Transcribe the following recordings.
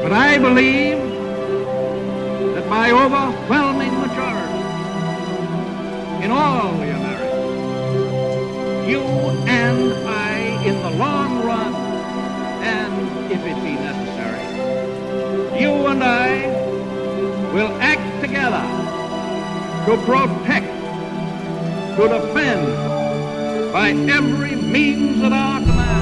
But I believe that by overwhelming majority in all the Americas, you and I, in the long run, and if it be necessary, you and I will act together to protect, to defend, by every means at our command.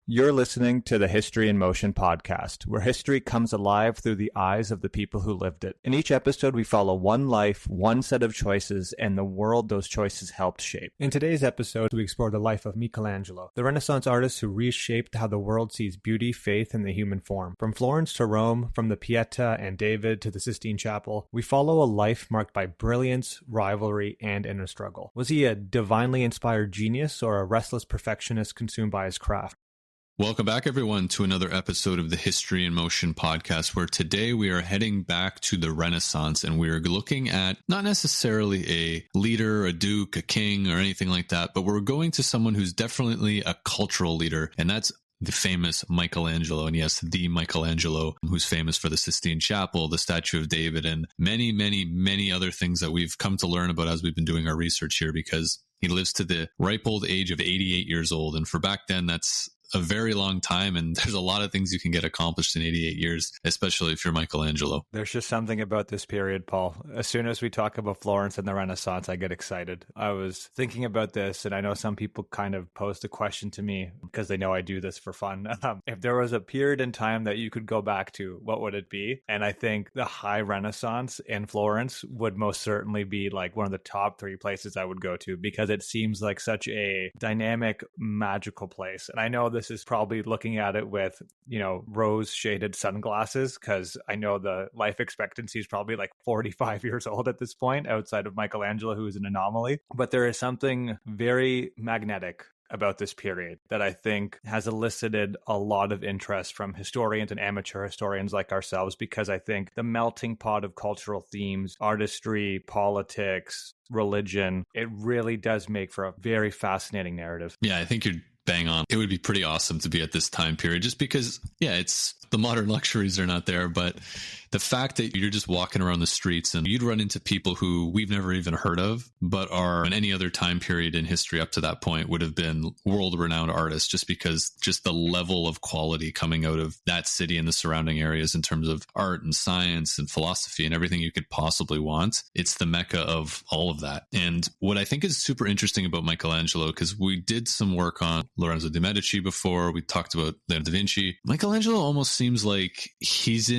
You're listening to the History in Motion podcast, where history comes alive through the eyes of the people who lived it. In each episode, we follow one life, one set of choices, and the world those choices helped shape. In today's episode, we explore the life of Michelangelo, the Renaissance artist who reshaped how the world sees beauty, faith, and the human form. From Florence to Rome, from the Pietà and David to the Sistine Chapel, we follow a life marked by brilliance, rivalry, and inner struggle. Was he a divinely inspired genius or a restless perfectionist consumed by his craft? Welcome back, everyone, to another episode of the History in Motion podcast, where today we are heading back to the Renaissance, and we're looking at not necessarily a leader, a duke, a king, or anything like that, but we're going to someone who's definitely a cultural leader, and that's the famous Michelangelo. And yes, the Michelangelo, who's famous for the Sistine Chapel, the Statue of David, and many, many, many other things that we've come to learn about as we've been doing our research here, because he lives to the ripe old age of 88 years old. And for back then, that's a very long time, and there's a lot of things you can get accomplished in 88 years, especially if you're Michelangelo. There's just something about this period, Paul. As soon as we talk about Florence and the Renaissance, I get excited. I was thinking about this, and I know some people kind of posed a question to me because they know I do this for fun. If there was a period in time that you could go back to, what would it be? And I think the High Renaissance in Florence would most certainly be like one of the top 3 places I would go to, because it seems like such a dynamic, magical place. And I know this is probably looking at it with, rose shaded sunglasses, because I know the life expectancy is probably like 45 years old at this point, outside of Michelangelo, who is an anomaly. But there is something very magnetic about this period that I think has elicited a lot of interest from historians and amateur historians like ourselves, because I think the melting pot of cultural themes, artistry, politics, religion, it really does make for a very fascinating narrative. Yeah, I think you're bang on. It would be pretty awesome to be at this time period, just because, it's the modern luxuries are not there, but the fact that you're just walking around the streets and you'd run into people who we've never even heard of, but are in any other time period in history up to that point would have been world-renowned artists, just because just the level of quality coming out of that city and the surrounding areas in terms of art and science and philosophy and everything you could possibly want. It's the mecca of all of that. And what I think is super interesting about Michelangelo, because we did some work on Lorenzo de' Medici before, we talked about Leonardo da Vinci. Michelangelo almost seems like he's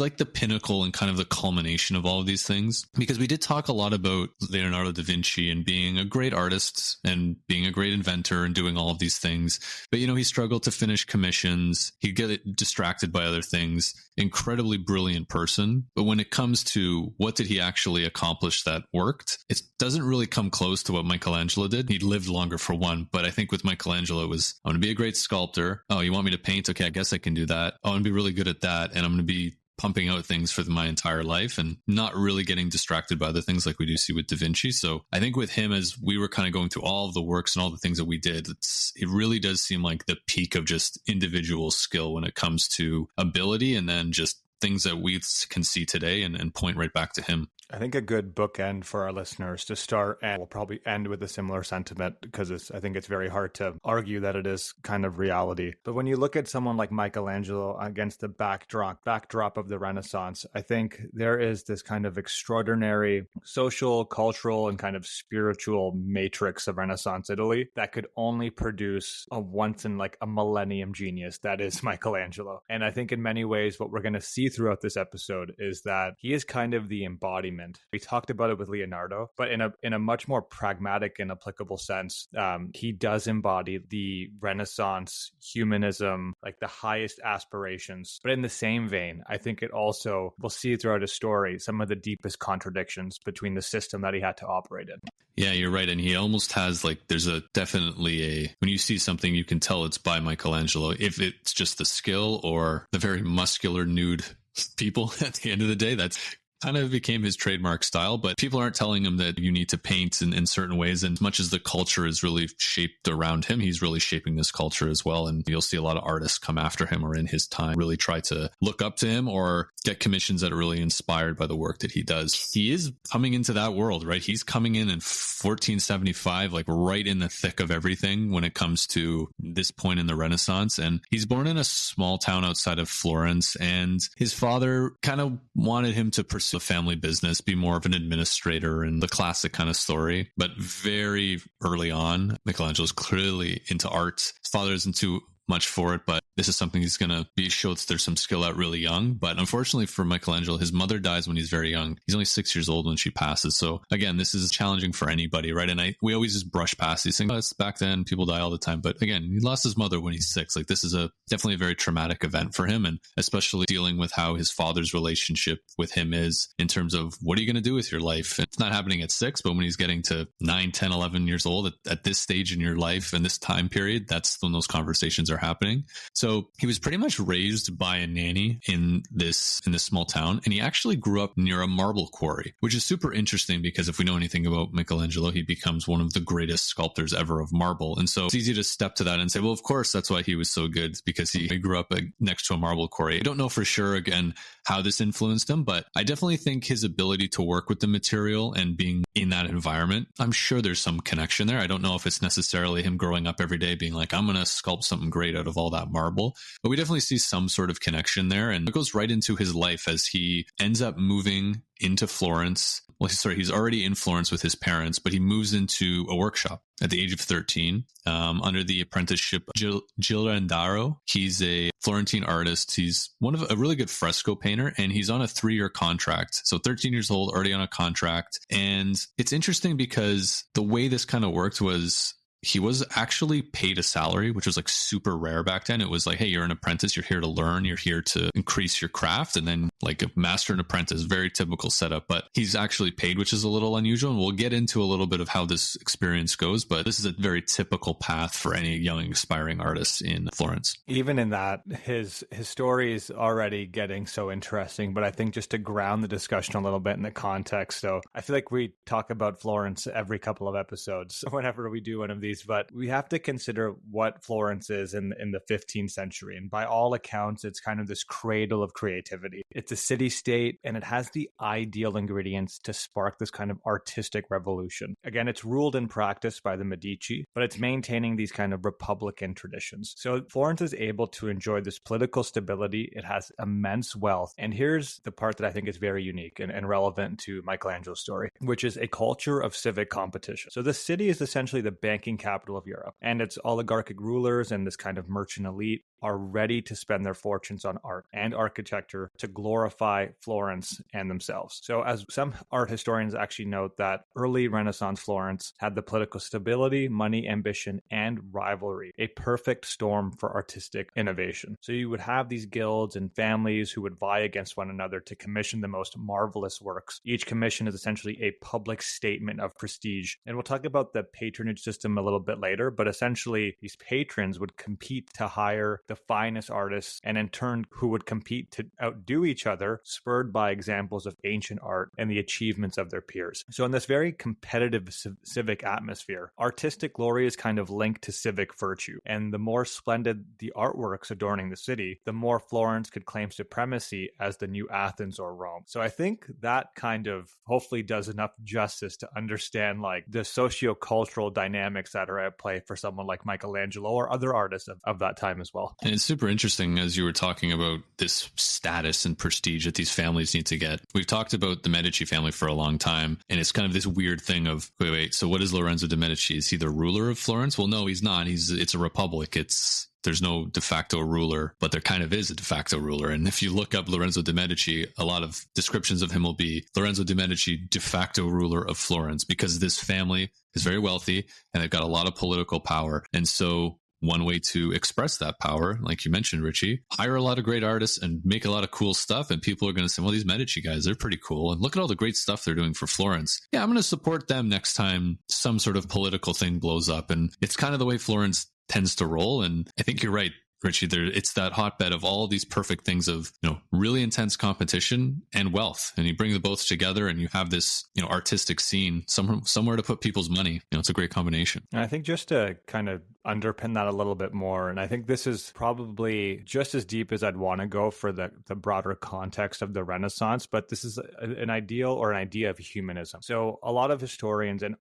like the pinnacle and kind of the culmination of all of these things, because we did talk a lot about Leonardo da Vinci and being a great artist and being a great inventor and doing all of these things. But, he struggled to finish commissions. He'd get distracted by other things. Incredibly brilliant person. But when it comes to what did he actually accomplish that worked, it doesn't really come close to what Michelangelo did. He lived longer for one, but I think with Michelangelo it was, I'm going to be a great sculptor. Oh, you want me to paint? Okay, I guess I can do that. Oh, I'm going to be really good at that. And I'm going to be pumping out things for my entire life and not really getting distracted by other things like we do see with Da Vinci. So I think with him, as we were kind of going through all of the works and all the things that we did, it really does seem like the peak of just individual skill when it comes to ability, and then just things that we can see today and point right back to him. I think a good bookend for our listeners to start, and we'll probably end with a similar sentiment, because I think it's very hard to argue that it is kind of reality. But when you look at someone like Michelangelo against the backdrop of the Renaissance, I think there is this kind of extraordinary social, cultural, and kind of spiritual matrix of Renaissance Italy that could only produce a once in like a millennium genius that is Michelangelo. And I think in many ways what we're going to see throughout this episode is that he is kind of the embodiment. We talked about it with Leonardo, but in a much more pragmatic and applicable sense, he does embody the Renaissance humanism, like the highest aspirations. But in the same vein, I think it also, we'll see throughout his story, some of the deepest contradictions between the system that he had to operate in. Yeah, you're right. And he almost has there's definitely when you see something, you can tell it's by Michelangelo, if it's just the skill or the very muscular nude people at the end of the day. That's kind of became his trademark style, but people aren't telling him that you need to paint in certain ways. And as much as the culture is really shaped around him, he's really shaping this culture as well. And you'll see a lot of artists come after him or in his time really try to look up to him or get commissions that are really inspired by the work that he does. He is coming into that world, right? He's coming in 1475, like right in the thick of everything when it comes to this point in the Renaissance. And he's born in a small town outside of Florence. And his father kind of wanted him to pursue a family business, be more of an administrator, and the classic kind of story. But very early on, Michelangelo's clearly into art. His father isn't too much for it, but this is something he's going to show that there's some skill at really young. But unfortunately for Michelangelo, his mother dies when he's very young. He's only 6 years old when she passes. So again, this is challenging for anybody, right? And we always just brush past these things. Oh, it's back then, people die all the time. But again, he lost his mother when he's 6. Like, this is definitely a very traumatic event for him. And especially dealing with how his father's relationship with him is in terms of what are you going to do with your life? It's not happening at 6, but when he's getting to 9, 10, 11 years old at this stage in your life and this time period, that's when those conversations are happening. So he was pretty much raised by a nanny in this small town, and he actually grew up near a marble quarry, which is super interesting because if we know anything about Michelangelo, he becomes one of the greatest sculptors ever of marble. And so it's easy to step to that and say, well, of course, that's why he was so good, because he grew up next to a marble quarry. I don't know for sure, again, how this influenced him, but I definitely think his ability to work with the material and being in that environment, I'm sure there's some connection there. I don't know if it's necessarily him growing up every day being like, I'm going to sculpt something great out of all that marble, but we definitely see some sort of connection there. And it goes right into his life as he ends up moving into Florence. Well, he's already in Florence with his parents, but he moves into a workshop at the age of 13 under the apprenticeship of Ghirlandaio. He's a Florentine artist. He's a really good fresco painter, and he's on a 3-year contract. So 13 years old, already on a contract. And it's interesting because the way this kind of worked was he was actually paid a salary, which was like super rare back then. It was like, hey, you're an apprentice. You're here to learn. You're here to increase your craft. And then like a master and apprentice, very typical setup. But he's actually paid, which is a little unusual. And we'll get into a little bit of how this experience goes. But this is a very typical path for any young aspiring artist in Florence. Even in that, his story is already getting so interesting. But I think just to ground the discussion a little bit in the context. So I feel like we talk about Florence every couple of episodes whenever we do one of these. But we have to consider what Florence is in the 15th century. And by all accounts, it's kind of this cradle of creativity. It's a city-state, and it has the ideal ingredients to spark this kind of artistic revolution. Again, it's ruled in practice by the Medici, but it's maintaining these kind of republican traditions. So Florence is able to enjoy this political stability. It has immense wealth. And here's the part that I think is very unique and relevant to Michelangelo's story, which is a culture of civic competition. So the city is essentially the banking capital of Europe, and its oligarchic rulers and this kind of merchant elite are ready to spend their fortunes on art and architecture to glorify Florence and themselves. So as some art historians actually note that early Renaissance Florence had the political stability, money, ambition, and rivalry, a perfect storm for artistic innovation. So you would have these guilds and families who would vie against one another to commission the most marvelous works. Each commission is essentially a public statement of prestige. And we'll talk about the patronage system a little bit later, but essentially these patrons would compete to hire the finest artists, and in turn who would compete to outdo each other, spurred by examples of ancient art and the achievements of their peers. So in this very competitive civic atmosphere, artistic glory is kind of linked to civic virtue, and the more splendid the artworks adorning the city, the more Florence could claim supremacy as the new Athens or Rome. So I think that kind of hopefully does enough justice to understand like the socio-cultural dynamics that are at play for someone like Michelangelo or other artists of that time as well. And it's super interesting as you were talking about this status and prestige that these families need to get. We've talked about the Medici family for a long time, and it's kind of this weird thing of, wait, so what is Lorenzo de' Medici? Is he the ruler of Florence? Well, no, he's not. It's a republic. There's no de facto ruler, but there kind of is a de facto ruler. And if you look up Lorenzo de' Medici, a lot of descriptions of him will be Lorenzo de' Medici, de facto ruler of Florence, because this family is very wealthy and they've got a lot of political power. And so one way to express that power, like you mentioned, Richie, hire a lot of great artists and make a lot of cool stuff. And people are going to say, well, these Medici guys, they're pretty cool. And look at all the great stuff they're doing for Florence. Yeah, I'm going to support them next time some sort of political thing blows up. And it's kind of the way Florence tends to roll. And I think you're right. Richie, it's that hotbed of all these perfect things of, really intense competition and wealth. And you bring the both together and you have this, artistic scene, somewhere to put people's money. It's a great combination. And I think just to kind of underpin that a little bit more, and I think this is probably just as deep as I'd want to go for the broader context of the Renaissance, but this is an ideal or an idea of humanism. So a lot of historians and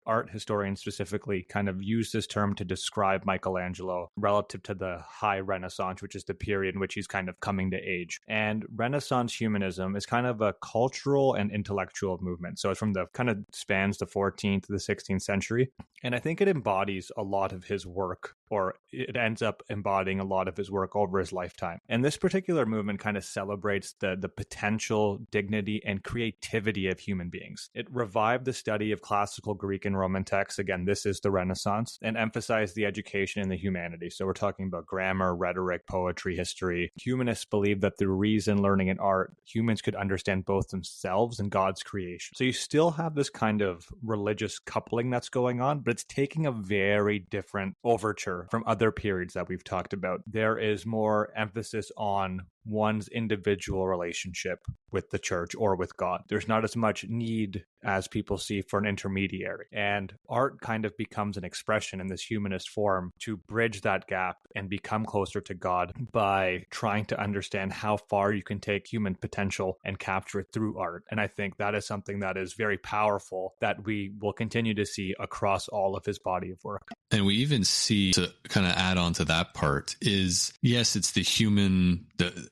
art historians specifically kind of use this term to describe Michelangelo relative to the High Renaissance, which is the period in which he's kind of coming to age. And Renaissance humanism is kind of a cultural and intellectual movement. So it's from the kind of spans the 14th to the 16th century. And I think it embodies a lot of his work, or it ends up embodying a lot of his work over his lifetime. And this particular movement kind of celebrates the potential, dignity, and creativity of human beings. It revived the study of classical Greek and Roman texts. Again, this is the Renaissance, and emphasized the education in the humanities. So we're talking about grammar, rhetoric, poetry, history. Humanists believe that through reason, learning, and art, humans could understand both themselves and God's creation. So you still have this kind of religious coupling that's going on, but it's taking a very different overture from other periods that we've talked about. There is more emphasis on one's individual relationship with the church or with God. There's not as much need as people see for an intermediary. And art kind of becomes an expression in this humanist form to bridge that gap and become closer to God by trying to understand how far you can take human potential and capture it through art. And I think that is something that is very powerful that we will continue to see across all of his body of work. And we even see, to kind of add on to that part, is yes, it's the human,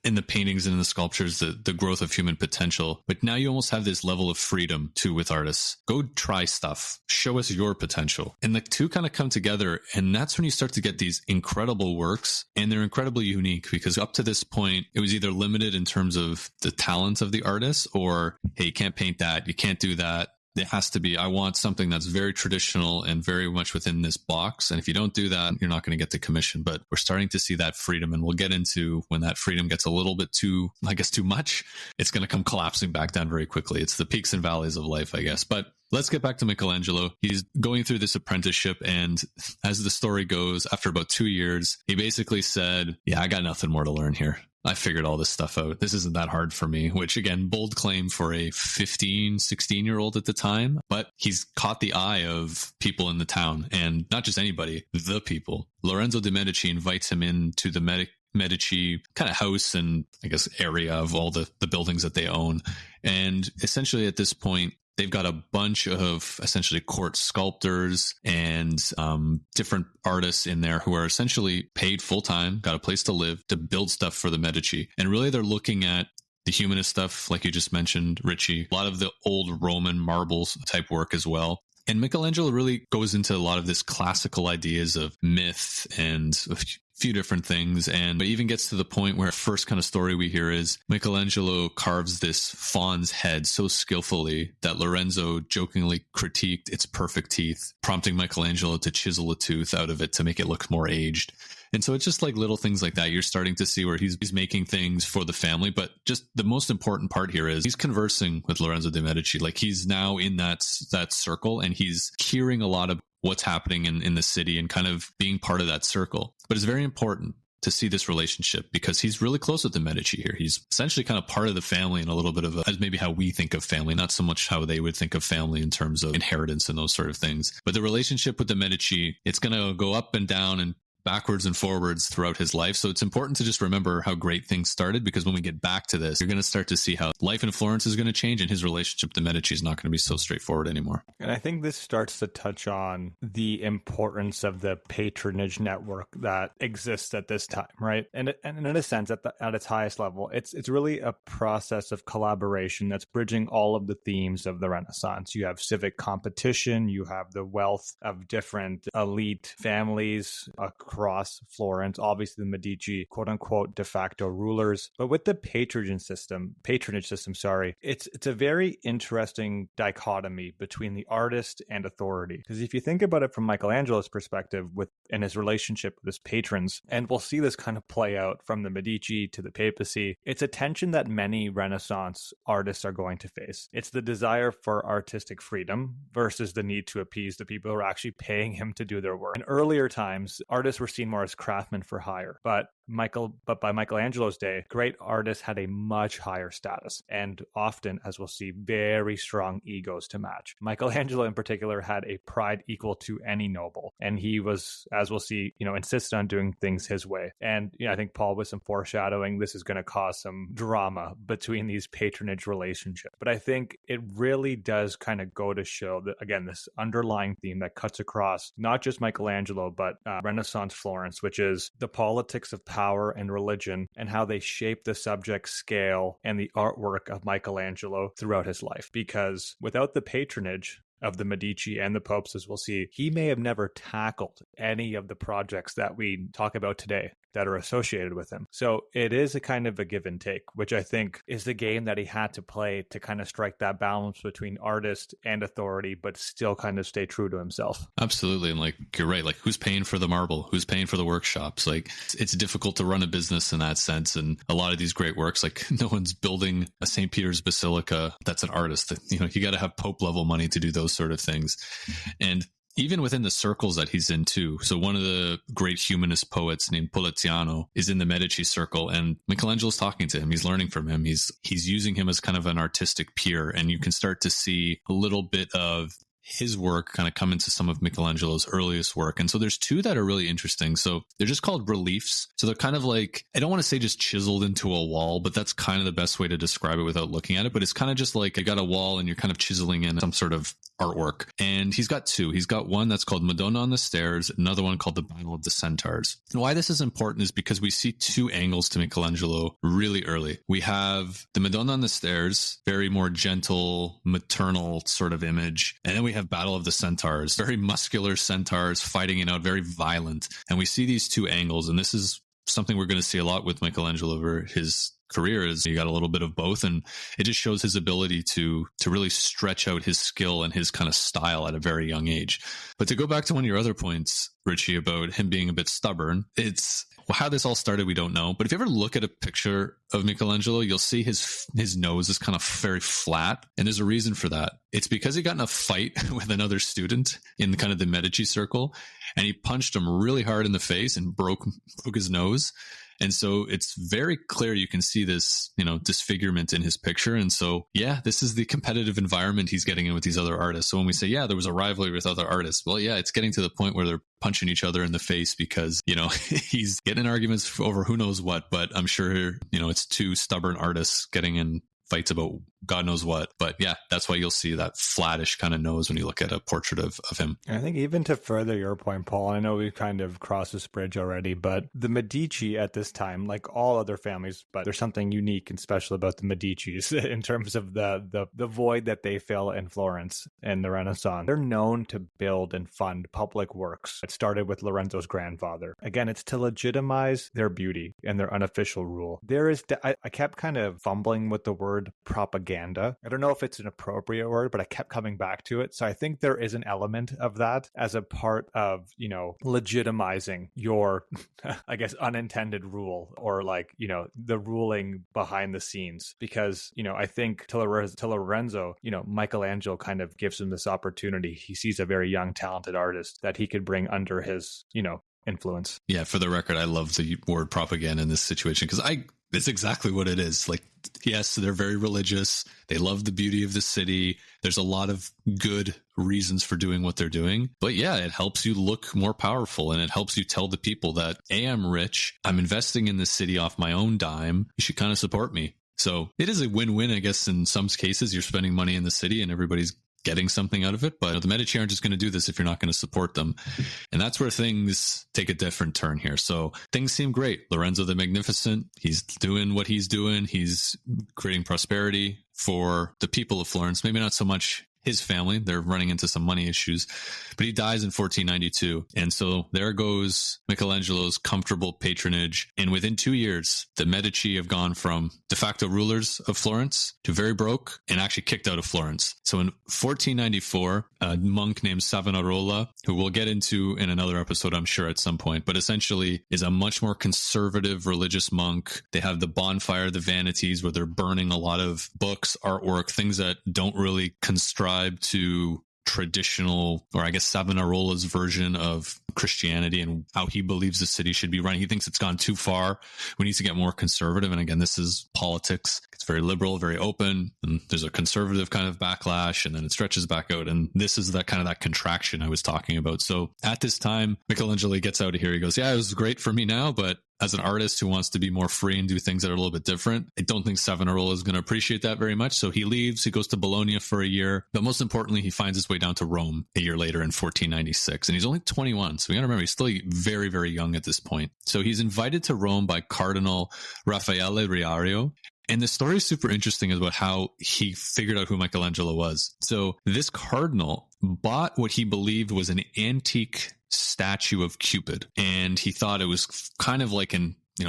in the paintings and in the sculptures, the growth of human potential. But now you almost have this level of freedom too with artists. Go try stuff. Show us your potential. And the two kind of come together. And that's when you start to get these incredible works. And they're incredibly unique because up to this point, it was either limited in terms of the talent of the artist or, hey, you can't paint that. You can't do that. It has to be, I want something that's very traditional and very much within this box. And if you don't do that, you're not going to get the commission. But we're starting to see that freedom. And we'll get into when that freedom gets a little bit too much, it's going to come collapsing back down very quickly. It's the peaks and valleys of life, I guess. But let's get back to Michelangelo. He's going through this apprenticeship. And as the story goes, after about 2 years, he basically said, yeah, I got nothing more to learn here. I figured all this stuff out. This isn't that hard for me, which again, bold claim for a 15, 16-year-old at the time, but he's caught the eye of people in the town, and not just anybody, the people. Lorenzo de' Medici invites him into the Medici kind of house and I guess area of all the buildings that they own. And essentially at this point, they've got a bunch of essentially court sculptors and different artists in there who are essentially paid full-time, got a place to live, to build stuff for the Medici. And really they're looking at the humanist stuff, like you just mentioned, Richie, a lot of the old Roman marbles type work as well. And Michelangelo really goes into a lot of this classical ideas of myth and a few different things. And it even gets to the point where first kind of story we hear is Michelangelo carves this fawn's head so skillfully that Lorenzo jokingly critiqued its perfect teeth, prompting Michelangelo to chisel a tooth out of it to make it look more aged. And so it's just like little things like that. You're starting to see where he's making things for the family. But just the most important part here is he's conversing with Lorenzo de' Medici. Like he's now in that circle and he's hearing a lot of what's happening in the city and kind of being part of that circle. But it's very important to see this relationship because he's really close with the Medici here. He's essentially kind of part of the family and a little bit of as maybe how we think of family, not so much how they would think of family in terms of inheritance and those sort of things. But the relationship with the Medici, it's going to go up and down and backwards and forwards throughout his life. So it's important to just remember how great things started because when we get back to this, you're going to start to see how life in Florence is going to change and his relationship with the Medici is not going to be so straightforward anymore. And I think this starts to touch on the importance of the patronage network that exists at this time, right? And in a sense, at its highest level, it's really a process of collaboration that's bridging all of the themes of the Renaissance. You have civic competition, you have the wealth of different elite families across Florence, obviously the Medici, quote unquote, de facto rulers. But with the patronage system, it's a very interesting dichotomy between the artist and authority. Because if you think about it from Michelangelo's perspective and his relationship with his patrons, and we'll see this kind of play out from the Medici to the papacy, it's a tension that many Renaissance artists are going to face. It's the desire for artistic freedom versus the need to appease the people who are actually paying him to do their work. In earlier times, artists artists were seen more as craftsmen for hire. But by Michelangelo's day, great artists had a much higher status and often, as we'll see, very strong egos to match. Michelangelo in particular had a pride equal to any noble, and he was, as we'll see, insisted on doing things his way. And I think, Paul, with some foreshadowing, this is going to cause some drama between these patronage relationships. But I think it really does kind of go to show that, again, this underlying theme that cuts across not just Michelangelo, but Renaissance Florence, which is the politics of power and religion and how they shape the subject scale and the artwork of Michelangelo throughout his life. Because without the patronage of the Medici and the popes, as we'll see, he may have never tackled any of the projects that we talk about today that are associated with him. So it is a kind of a give and take, which I think is the game that he had to play to kind of strike that balance between artist and authority, but still kind of stay true to himself. Absolutely. And you're right, who's paying for the marble? Who's paying for the workshops? It's difficult to run a business in that sense. And a lot of these great works, no one's building a St. Peter's Basilica that's an artist. You got to have Pope level money to do those sort of things. And even within the circles that he's in too. So one of the great humanist poets named Poliziano is in the Medici circle, and Michelangelo's talking to him. He's learning from him. He's using him as kind of an artistic peer, and you can start to see a little bit of his work kind of come into some of Michelangelo's earliest work. And so there's two that are really interesting. So they're just called reliefs. So they're kind of I don't want to say just chiseled into a wall, but that's kind of the best way to describe it without looking at it. But it's kind of just you got a wall and you're kind of chiseling in some sort of artwork. And he's got two. He's got one that's called Madonna on the Stairs, another one called the Battle of the Centaurs. And why this is important is because we see two angles to Michelangelo really early. We have the Madonna on the Stairs, very more gentle, maternal sort of image. And then we have Battle of the Centaurs, very muscular centaurs fighting it out, very violent. And we see these two angles. And this is something we're going to see a lot with Michelangelo over his career, is you got a little bit of both. And it just shows his ability to really stretch out his skill and his kind of style at a very young age. But to go back to one of your other points, Richie, about him being a bit stubborn, how this all started, we don't know. But if you ever look at a picture of Michelangelo, you'll see his nose is kind of very flat. And there's a reason for that. It's because he got in a fight with another student in kind of the Medici circle, and he punched him really hard in the face and broke his nose. And so it's very clear you can see this, disfigurement in his picture. And so, yeah, this is the competitive environment he's getting in with these other artists. So when we say, yeah, there was a rivalry with other artists, well, yeah, it's getting to the point where they're punching each other in the face because, he's getting in arguments over who knows what. But I'm sure, it's two stubborn artists getting in fights about God knows what. But yeah, that's why you'll see that flattish kind of nose when you look at a portrait of him. I think even to further your point, Paul, I know we've kind of crossed this bridge already, but the Medici at this time, like all other families, but there's something unique and special about the Medicis in terms of the void that they fill in Florence in the Renaissance. They're known to build and fund public works. It started with Lorenzo's grandfather. Again, it's to legitimize their beauty and their unofficial rule. I kept kind of fumbling with the word propaganda. I don't know if it's an appropriate word, but I kept coming back to it. So I think there is an element of that as a part of, legitimizing your, I guess, unintended rule, or the ruling behind the scenes. Because, I think to Lorenzo, Michelangelo kind of gives him this opportunity. He sees a very young, talented artist that he could bring under his, influence. Yeah, for the record, I love the word propaganda in this situation because it's exactly what it is. Yes, they're very religious. They love the beauty of the city. There's a lot of good reasons for doing what they're doing. But yeah, it helps you look more powerful, and it helps you tell the people that, A, I'm rich. I'm investing in the city off my own dime. You should kind of support me. So it is a win-win, I guess. In some cases, you're spending money in the city and everybody's getting something out of it. But the Medici aren't just going to do this if you're not going to support them. And that's where things take a different turn here. So things seem great. Lorenzo the Magnificent, he's doing what he's doing. He's creating prosperity for the people of Florence. Maybe not so much his family. They're running into some money issues, but he dies in 1492. And so there goes Michelangelo's comfortable patronage. And within 2 years, the Medici have gone from de facto rulers of Florence to very broke and actually kicked out of Florence. So in 1494, a monk named Savonarola, who we'll get into in another episode, I'm sure at some point, but essentially is a much more conservative religious monk. They have the bonfire, the vanities, where they're burning a lot of books, artwork, things that don't really subscribe to traditional, or I guess Savonarola's version of Christianity and how he believes the city should be run. He thinks it's gone too far. We need to get more conservative. And again, this is politics. It's very liberal, very open, and there's a conservative kind of backlash, and then it stretches back out. And this is that kind of that contraction I was talking about. So at this time, Michelangelo gets out of here. He goes, yeah, it was great for me now, but as an artist who wants to be more free and do things that are a little bit different, I don't think Savonarola is going to appreciate that very much. So he leaves, he goes to Bologna for a year, but most importantly, he finds his way down to Rome a year later in 1496. And he's only 21. So we got to remember, he's still very, very young at this point. So he's invited to Rome by Cardinal Raffaele Riario. And the story is super interesting about how he figured out who Michelangelo was. So this cardinal bought what he believed was an antique statue of Cupid, and he thought it was kind of like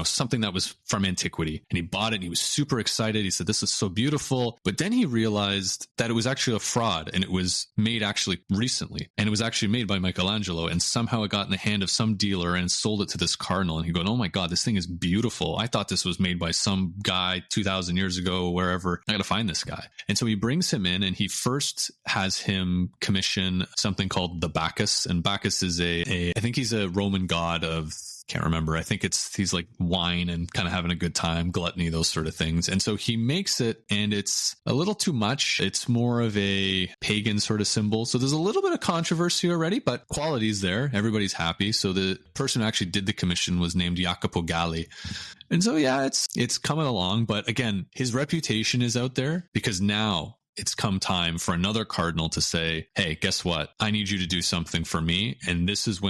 something that was from antiquity, and he bought it and he was super excited. He said, this is so beautiful. But then he realized that it was actually a fraud, and it was made actually recently, and it was actually made by Michelangelo, and somehow it got in the hand of some dealer and sold it to this cardinal. And he going, oh my God, this thing is beautiful. I thought this was made by some guy 2000 years ago, wherever. I got to find this guy. And so he brings him in, and he first has him commission something called the Bacchus. And Bacchus is I think he's a Roman god of, can't remember. I think he's like wine and kind of having a good time, gluttony, those sort of things. And so he makes it, and it's a little too much. It's more of a pagan sort of symbol. So there's a little bit of controversy already, but quality's there. Everybody's happy. So the person who actually did the commission was named Jacopo Galli. And so, yeah, it's coming along. But again, his reputation is out there because now it's come time for another cardinal to say, hey, guess what? I need you to do something for me. And this is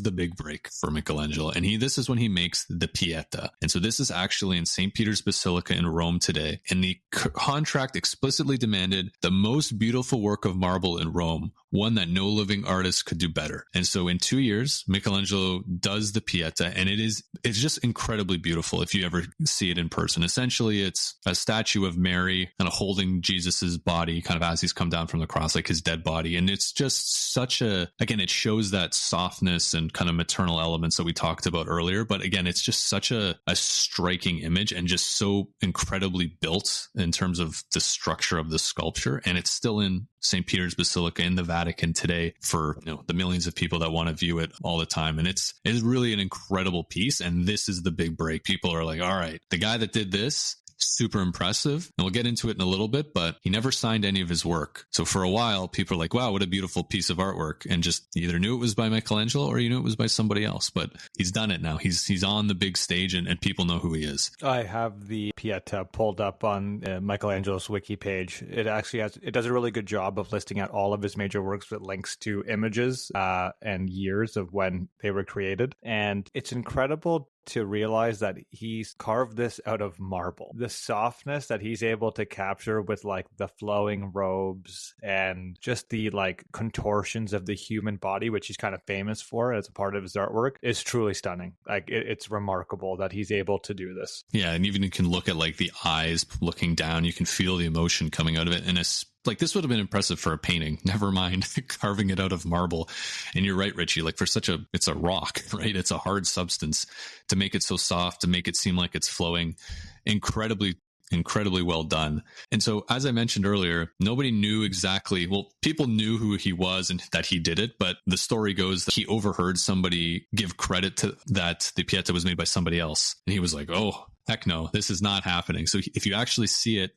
the big break for Michelangelo. And this is when he makes the Pietà. And so this is actually in St. Peter's Basilica in Rome today. And the contract explicitly demanded the most beautiful work of marble in Rome, one that no living artist could do better. And so in 2 years, Michelangelo does the Pietà, and it's just incredibly beautiful if you ever see it in person. Essentially, it's a statue of Mary kind of holding Jesus's body kind of as he's come down from the cross, like his dead body. And it's just again, it shows that softness and kind of maternal elements that we talked about earlier. But again, it's just such a striking image and just so incredibly built in terms of the structure of the sculpture. And it's still in St. Peter's Basilica in the Vatican today for the millions of people that want to view it all the time. And it's really an incredible piece. And this is the big break. People are like, all right, the guy that did this, super impressive. And we'll get into it in a little bit, but he never signed any of his work. So for a while, people are like, wow, what a beautiful piece of artwork. And just either knew it was by Michelangelo or you knew it was by somebody else. But he's done it now. He's on the big stage and people know who he is. I have the Pietà pulled up on Michelangelo's wiki page. It does a really good job of listing out all of his major works with links to images and years of when they were created. And it's incredible to realize that he's carved this out of marble. The softness that he's able to capture with like the flowing robes and just the like contortions of the human body, which he's kind of famous for as a part of his artwork, is truly stunning. Like it's remarkable that he's able to do this. Yeah, and even you can look at like the eyes looking down, you can feel the emotion coming out of it. And it's like, this would have been impressive for a painting, never mind carving it out of marble. And you're right, Richie, like it's a rock, right? It's a hard substance. To make it so soft, to make it seem like it's flowing, incredibly well done. And so, as I mentioned earlier, nobody knew exactly, well, people knew who he was and that he did it, but the story goes that he overheard somebody give credit to that the Pietà was made by somebody else. And he was like, oh, heck no, this is not happening. So if you actually see it,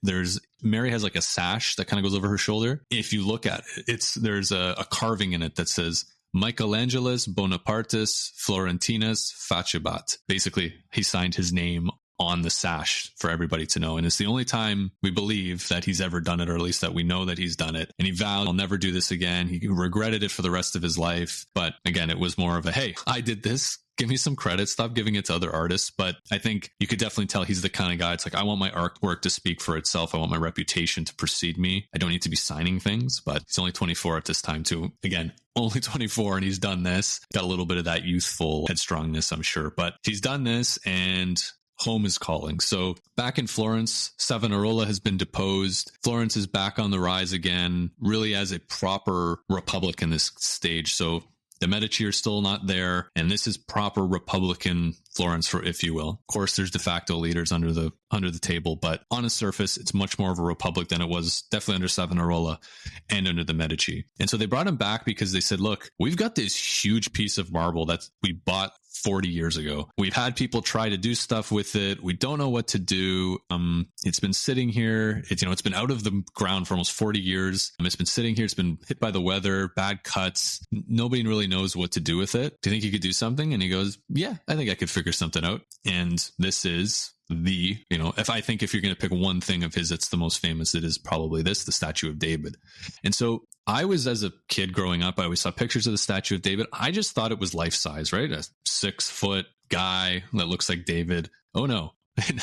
Mary has like a sash that kind of goes over her shoulder. If you look at it, there's a carving in it that says, Michelangelo'S Bonapartis Florentinas Facebat. Basically, he signed his name on the sash for everybody to know. And it's the only time we believe that he's ever done it, or at least that we know that he's done it. And he vowed, I'll never do this again. He regretted it for the rest of his life. But again, it was more of a, hey, I did this. Give me some credit. Stop giving it to other artists. But I think you could definitely tell he's the kind of guy. It's like, I want my artwork to speak for itself. I want my reputation to precede me. I don't need to be signing things, but he's only 24 at this time too. Again, only 24, and he's done this. Got a little bit of that youthful headstrongness, I'm sure, but he's done this, and home is calling. So back in Florence, Savonarola has been deposed. Florence is back on the rise again, really as a proper republic in this stage. So the Medici are still not there, and this is proper Republican Florence, for if you will. Of course, there's de facto leaders under the table, but on a surface, it's much more of a republic than it was definitely under Savonarola and under the Medici. And so they brought him back because they said, look, we've got this huge piece of marble that we bought 40 years ago. We've had people try to do stuff with it. We don't know what to do. It's been sitting here. It's been out of the ground for almost 40 years. It's been sitting here. It's been hit by the weather, bad cuts. Nobody really knows what to do with it. Do you think you could do something? And he goes, yeah, I think I could figure something out. And this is if you're going to pick one thing of his that's the most famous, it is probably the Statue of David. And so I was, as a kid growing up, I always saw pictures of the Statue of David. I just thought it was life size, right? A 6-foot guy that looks like David. Oh no,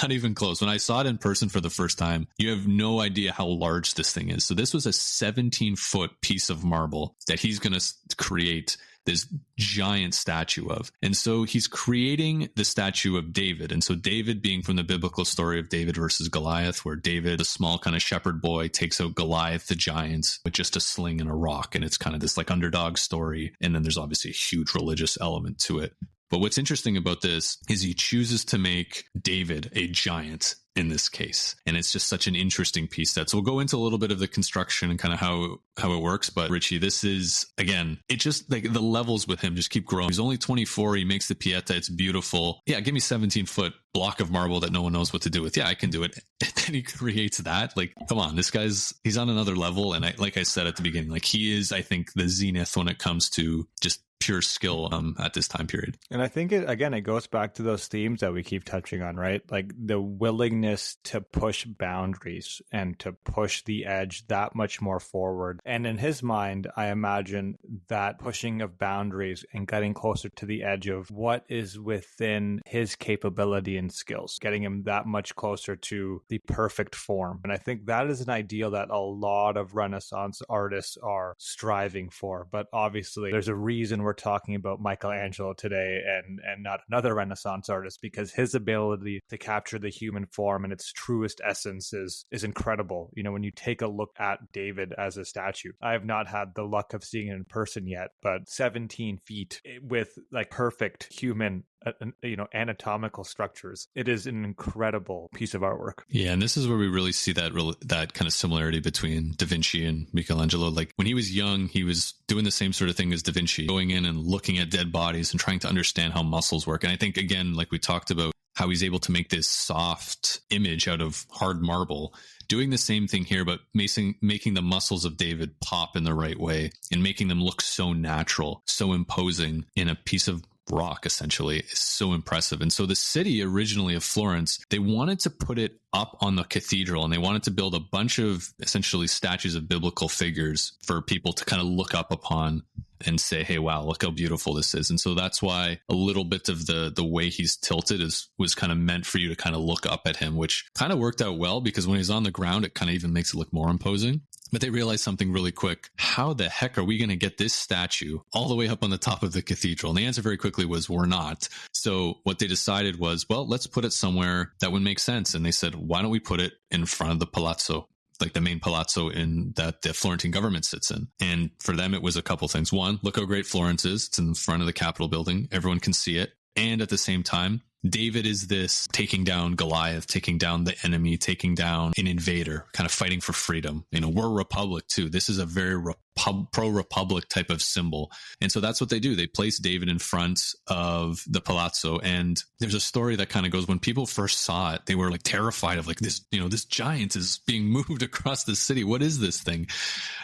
not even close. When I saw it in person for the first time, you have no idea how large this thing is. So this was a 17-foot piece of marble that he's going to create this giant statue of. And so he's creating the statue of David. And so David being from the biblical story of David versus Goliath, where David, the small kind of shepherd boy, takes out Goliath, the giant, with just a sling and a rock. And it's kind of this like underdog story. And then there's obviously a huge religious element to it. But what's interesting about this is he chooses to make David a giant in this case. And it's just such an interesting piece so we'll go into a little bit of the construction and kind of how it works. But Richie, this is, again, it just like the levels with him just keep growing. He's only 24. He makes the Pietà. It's beautiful. Yeah, give me 17-foot block of marble that no one knows what to do with. Yeah, I can do it. And then he creates that. Like, come on, he's on another level. And like I said at the beginning, like he is, I think, the zenith when it comes to just pure skill at this time period. And I think it goes back to those themes that we keep touching on, right? Like the willingness to push boundaries and to push the edge that much more forward. And in his mind, I imagine that pushing of boundaries and getting closer to the edge of what is within his capability and skills, getting him that much closer to the perfect form. And I think that is an ideal that a lot of Renaissance artists are striving for. But obviously, there's a reason we're talking about Michelangelo today and not another Renaissance artist, because his ability to capture the human form in its truest essence is incredible. When you take a look at David as a statue, I have not had the luck of seeing it in person yet, but 17 feet with like perfect human anatomical structures. It is an incredible piece of artwork. Yeah, and this is where we really see that kind of similarity between Da Vinci and Michelangelo. Like when he was young, he was doing the same sort of thing as Da Vinci, going in and looking at dead bodies and trying to understand how muscles work. And I think, again, like we talked about, how he's able to make this soft image out of hard marble, doing the same thing here, but making the muscles of David pop in the right way and making them look so natural, so imposing in a piece of rock, essentially, is so impressive. And so the city originally of Florence, they wanted to put it up on the cathedral, and they wanted to build a bunch of essentially statues of biblical figures for people to kind of look up upon and say, hey, wow, look how beautiful this is. And so that's why a little bit of the way he's tilted was kind of meant for you to kind of look up at him, which kind of worked out well, because when he's on the ground, it kind of even makes it look more imposing. But they realized something really quick. How the heck are we going to get this statue all the way up on the top of the cathedral? And the answer very quickly was, we're not. So what they decided was, well, let's put it somewhere that would make sense. And they said, why don't we put it in front of the palazzo, like the main palazzo that the Florentine government sits in? And for them, it was a couple things. One, look how great Florence is. It's in front of the Capitol building. Everyone can see it. And at the same time, David is this taking down Goliath, taking down the enemy, taking down an invader, kind of fighting for freedom. We're a republic too. This is a very pro-republic type of symbol. And so that's what they do. They place David in front of the palazzo. And there's a story that kind of goes, when people first saw it, they were like terrified of like this, this giant is being moved across the city. What is this thing?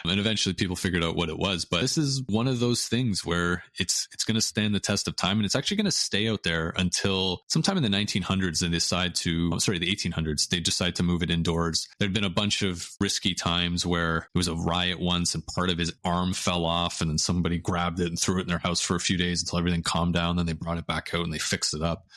And eventually people figured out what it was. But this is one of those things where it's going to stand the test of time. And it's actually going to stay out there until sometime in the 1900s, the 1800s, they decide to move it indoors. There'd been a bunch of risky times where there was a riot once and part of his arm fell off, and then somebody grabbed it and threw it in their house for a few days until everything calmed down. Then they brought it back out and they fixed it up.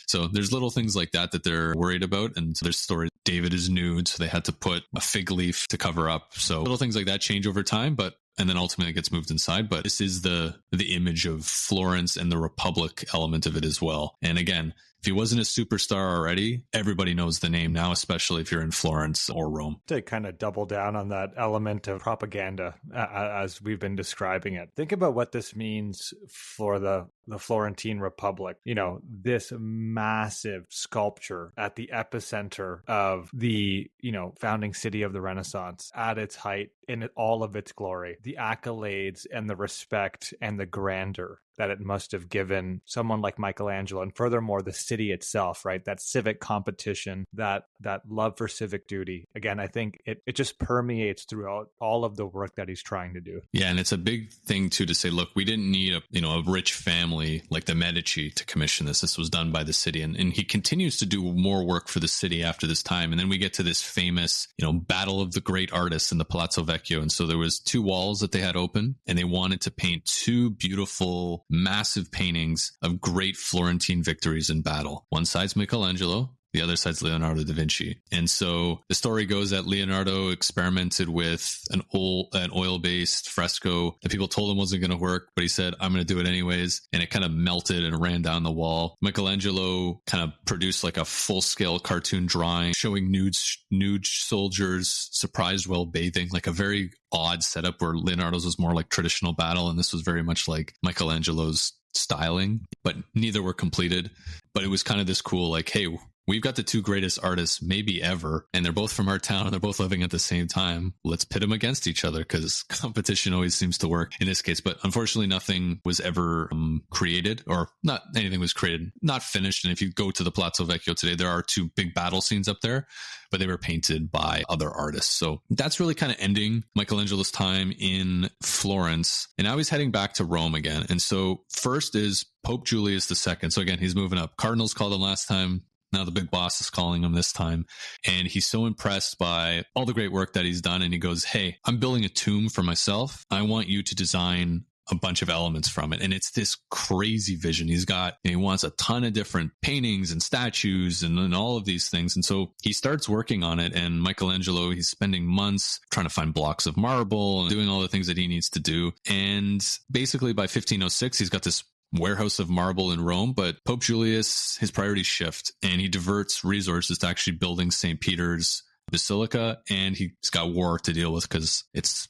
So there's little things like that they're worried about. And there's story, David is nude, so they had to put a fig leaf to cover up. So little things like that change over time, and then ultimately it gets moved inside. But this is the image of Florence and the Republic element of it as well. And again, if he wasn't a superstar already, everybody knows the name now, especially if you're in Florence or Rome. To kind of double down on that element of propaganda as we've been describing it, think about what this means for the the Florentine Republic, this massive sculpture at the epicenter of the, founding city of the Renaissance at its height in all of its glory, the accolades and the respect and the grandeur that it must have given someone like Michelangelo, and furthermore, the city itself, right? That civic competition, that love for civic duty. Again, I think it just permeates throughout all of the work that he's trying to do. Yeah, and it's a big thing too to say, look, we didn't need a rich family like the Medici to commission this. This was done by the city, and he continues to do more work for the city after this time. And then we get to this famous, battle of the great artists in the Palazzo Vecchio. And so there was 2 walls that they had open, and they wanted to paint 2 beautiful, massive paintings of great Florentine victories in battle. One side's Michelangelo, the other side's Leonardo da Vinci. And so the story goes that Leonardo experimented with an oil-based fresco that people told him wasn't going to work, but he said, I'm going to do it anyways. And it kind of melted and ran down the wall. Michelangelo kind of produced like a full-scale cartoon drawing showing nude soldiers surprised while bathing, like a very odd setup where Leonardo's was more like traditional battle, and this was very much like Michelangelo's styling, but neither were completed. But it was kind of this cool, like, hey, we've got the 2 greatest artists maybe ever, and they're both from our town and they're both living at the same time. Let's pit them against each other, because competition always seems to work in this case. But unfortunately, nothing was ever created, or not anything was created, not finished. And if you go to the Palazzo Vecchio today, there are 2 big battle scenes up there, but they were painted by other artists. So that's really kind of ending Michelangelo's time in Florence. And now he's heading back to Rome again. And so first is Pope Julius II. So again, he's moving up. Cardinals called him last time. Now the big boss is calling him this time. And he's so impressed by all the great work that he's done. And he goes, hey, I'm building a tomb for myself. I want you to design a bunch of elements from it. And it's this crazy vision. He wants a ton of different paintings and statues and all of these things. And so he starts working on it. And Michelangelo, he's spending months trying to find blocks of marble and doing all the things that he needs to do. And basically by 1506, he's got this warehouse of marble in Rome, but Pope Julius, his priorities shift, and he diverts resources to actually building St. Peter's Basilica, and he's got war to deal with because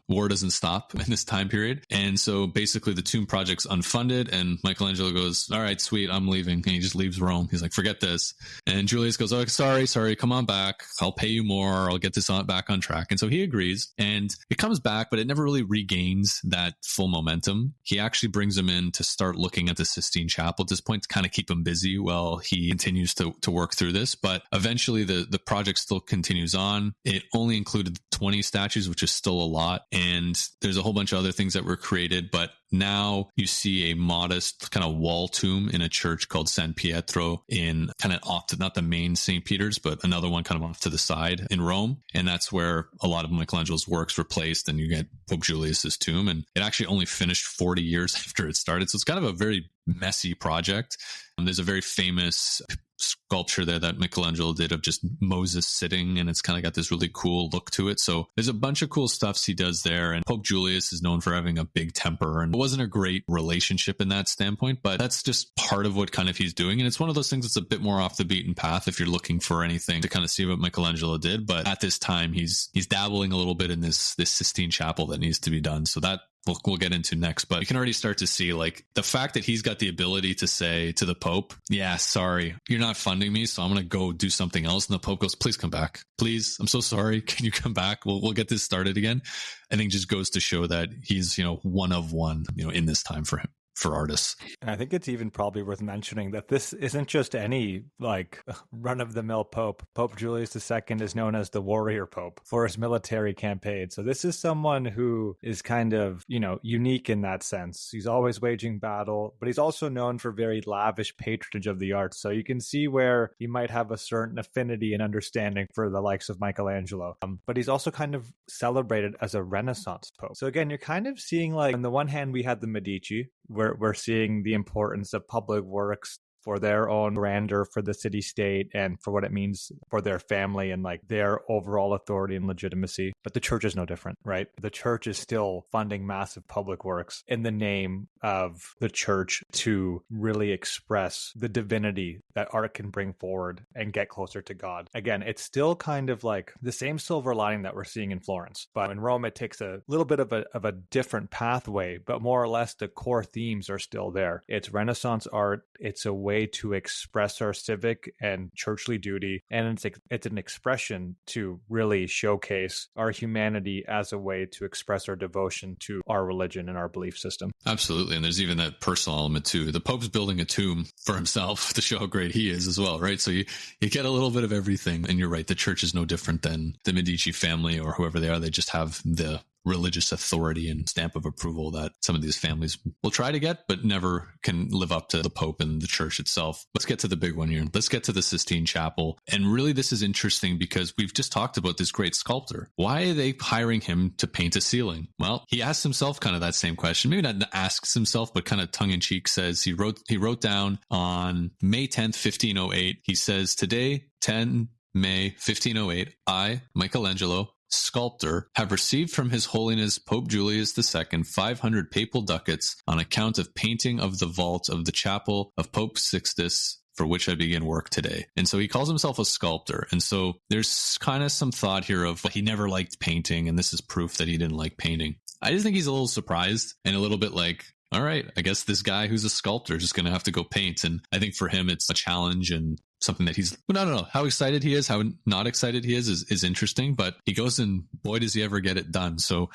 war doesn't stop in this time period. And so basically the tomb project's unfunded, and Michelangelo goes, all right, sweet, I'm leaving. And he just leaves Rome. He's like, forget this. And Julius goes, oh, sorry, come on back. I'll pay you more. I'll get this back on track. And so he agrees, and it comes back, but it never really regains that full momentum. He actually brings him in to start looking at the Sistine Chapel at this point to kind of keep him busy while he continues to work through this. But eventually the project still continues on. It only included 20 statues, which is still a lot. And there's a whole bunch of other things that were created. But now you see a modest kind of wall tomb in a church called San Pietro in kind of off to, not the main St. Peter's, but another one kind of off to the side in Rome. And that's where a lot of Michelangelo's works were placed. And you get Pope Julius's tomb. And it actually only finished 40 years after it started. So it's kind of a very messy project. There's a very famous sculpture there that Michelangelo did of just Moses sitting, and it's kind of got this really cool look to it. So there's a bunch of cool stuffs he does there. And Pope Julius is known for having a big temper, and it wasn't a great relationship in that standpoint, but that's just part of what kind of he's doing. And it's one of those things that's a bit more off the beaten path if you're looking for anything to kind of see what Michelangelo did. But at this time, he's dabbling a little bit in this Sistine Chapel that needs to be done. So that we'll get into next, but you can already start to see like the fact that he's got the ability to say to the Pope, yeah, sorry, you're not funding me, so I'm going to go do something else. And the Pope goes, please come back. Please. I'm so sorry. Can you come back? We'll get this started again. I think just goes to show that he's, one of one, in this time for him. For artists. And I think it's even probably worth mentioning that this isn't just any like run-of-the-mill pope. Pope Julius II is known as the warrior pope for his military campaign. So this is someone who is kind of, unique in that sense. He's always waging battle, but he's also known for very lavish patronage of the arts. So you can see where he might have a certain affinity and understanding for the likes of Michelangelo. But he's also kind of celebrated as a Renaissance pope. So again, you're kind of seeing like, on the one hand, we had the Medici, where we're seeing the importance of public works for their own grandeur for the city-state and for what it means for their family and like their overall authority and legitimacy. But the church is no different, right? The church is still funding massive public works in the name of the church to really express the divinity that art can bring forward and get closer to God. Again, it's still kind of like the same silver lining that we're seeing in Florence, but in Rome, it takes a little bit of a different pathway, but more or less the core themes are still there. It's Renaissance art. It's a way to express our civic and churchly duty, and it's an expression to really showcase our humanity as a way to express our devotion to our religion and our belief system. Absolutely. And there's even that personal element too. The Pope's building a tomb for himself to show how great he is as well, right? So you get a little bit of everything. And you're right, the church is no different than the Medici family or whoever they are. They just have the religious authority and stamp of approval that some of these families will try to get, but never can live up to the Pope and the church itself. Let's get to the big one here. Let's get to the Sistine Chapel. And really, this is interesting because we've just talked about this great sculptor. Why are they hiring him to paint a ceiling? Well, he asks himself kind of that same question. Maybe not asks himself, but kind of tongue-in-cheek says he wrote down on May 10th, 1508, he says, "Today, 10 May 1508, I, Michelangelo, sculptor, have received from His Holiness Pope Julius II 500 papal ducats on account of painting of the vault of the chapel of Pope Sixtus, for which I begin work today." And so he calls himself a sculptor. And so there's kind of some thought here of he never liked painting, and this is proof that he didn't like painting. I just think he's a little surprised and a little bit like, all right, I guess this guy who's a sculptor is just going to have to go paint. And I think for him, it's a challenge and something that I don't know how excited he is, how not excited he is interesting, but he goes and boy, does he ever get it done. So